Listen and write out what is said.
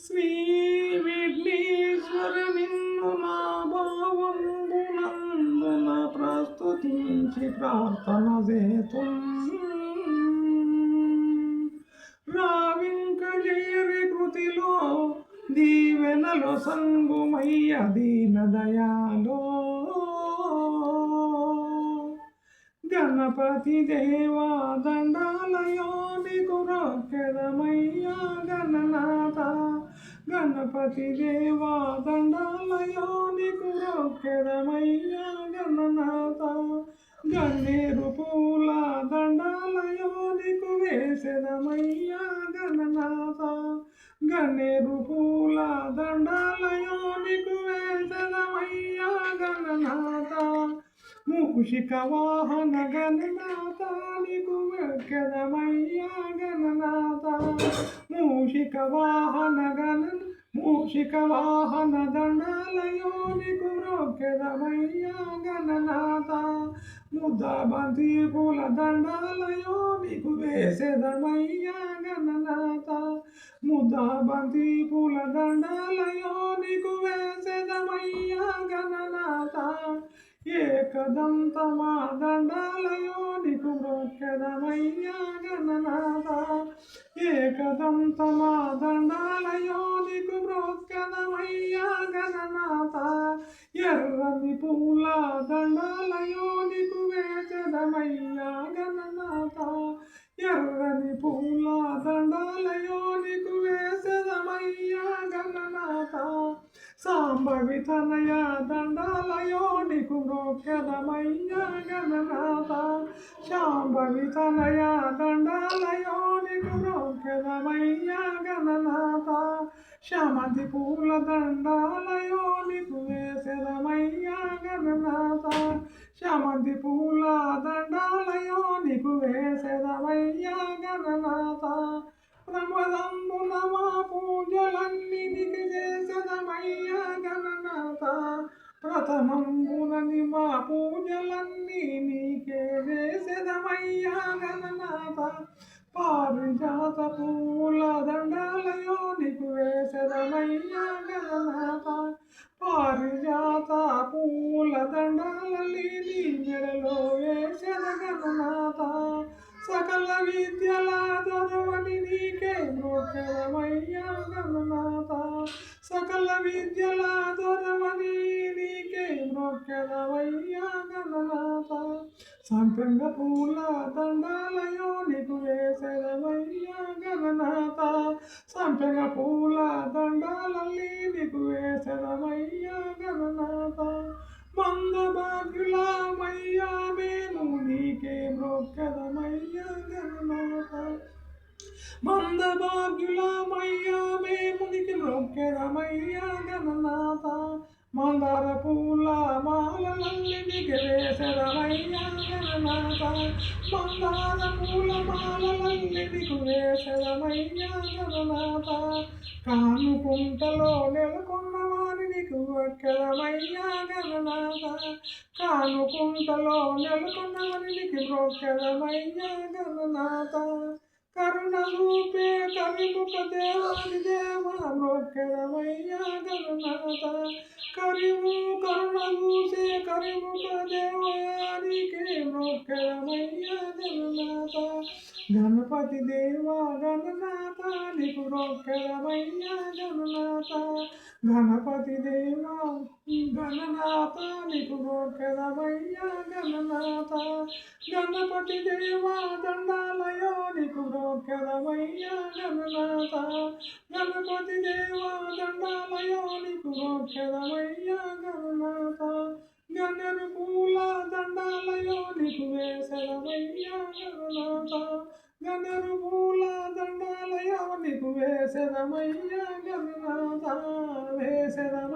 శ్రీ విఘ్నేశ్వర నిన్ను నా భావమునందున ప్రస్తుతించి ప్రార్థన చేతుం రావింక చేరి కృతిలో దీవెనలో సంగుమయ్య దీన దయాలో గణపతి దేవా దండాలయో నీకు రొక్కెదమయ్యా గణనాథ గణపతి దేవా దండాలయో నీకు రొక్కెదమయ్యా గణనాథ గన్నేరు పూల దండాలయో నీకు వేసెదమయ్యా గణనాథ గన్నేరు పూల దండాలయో నీకు వేసెదమయ్యా గణనాథ మూషిక వాహన గణనాథ నీకు వెక్కెదమయ్యా గణనాథ మూషిక వాహన దండాలయో నీకు మొక్కెదమయ్యా గణనాథ ముద్దాబంతి పూల దండాలయో నీకు వేసెదమయ్యా గణనాథ ముద్దాబంతి పూల దండాలయో నీకు వేసెదమయ్యా గణనాథ ఏకదంతమా దండాలయో నీకు మొక్కెదమయ్యా గణనాథ ఏకదంతమా దండాలయో నీకు మొక్కెదమయ్యా గణనాథ ఎర్రని పూల దండాలయో నీకు వేసెదమయ్యా గణనాథ ఎర్రని పూల దండాలయో నీకు వేసెదమయ్యా గణనాథ సాంబవి తనయ దండాలయో నీకు మొక్కెదమయ్యా గణనాథ శాంబవి తనయ దండాలయో నీకు మొక్కెదమయ్యా గణనాథ శామంతి పూల దండాలయో నీకు వేసెదమయ్యా గణనాథ శామంతి పూల దండాలయో నీకు వేసెదమయ్యా గణనాథ ప్రమదంబున మా పూజలన్నీ నీకు చేసెదమయ్యా గణనాథ ప్రథమంబునని మా పూజలన్నీ నీకే వేసెదమయ్యా గణనాథ పారిజాత పూల దండాలయో నీకు వేసెదమయ్యా గణనాథ పారిజాత పూల దండాలీ నీ మెడలో వేసెద గణనాథ సకల విద్యల దొరవని నీకే మొక్కెదమయ్యా గణనాథ సకల విద్యల దొరవని నీకే మొక్కెదమయ్యా గణనాథ సంపెంగ పూల దండాలయో నీకు వేసెదమయ్యా గణనాథ సంపెంగ పూల దండాలీ నీకు వేసెదమయ్యా గణనాథ మందభాగ్యులమయ్యా మేము నీకే మొక్కెదమయ్యా గణనాథ మందభాగ్యులమయ్యా మేము నీకు మొక్కెదమయ్యా గణనాథ మందార పూల మాలలన్నీ నీకు వేసెదమయ్యా గణనాథ మందార పూల మాలలన్నీ నీకు వేసెదమయ్యా గణనాథ కానుకుంటలో నెలకొన్న వారి నీకు మొక్కెదమయ్యా గణనాథ కానుకుంటలో నెలకొన్న వారి నీకు మొక్కెదమయ్యా గణనాథ కరుణ చూపే కరిముఖ దేవాది దేవ మొక్కెదమయ్యా గణనాథ కరుణ చూసే కరిముఖ దేవాదికే మొక్కెదమయ్యా గణనాథ గణపతి దేవా గణనాథ నీకు మొక్కెదమయ్యా గణనాథ గణపతి దేవా గణనాథ నీకు మొక్కెదమయ్యా గణనాథ గణపతి దేవా దండాలయో నీకు మొక్కెదమయ్యా గణనాథ గణపతి దేవా దండాలయో నీకు మొక్కెదమయ్యా గణనాథ గణరు పూల దండాలయో నీకు వేసెదమయ్యా గణనాథ గణరు పూల దండాలయో నీకు వేసెదమయ్యా గణనాథ వేసెదమ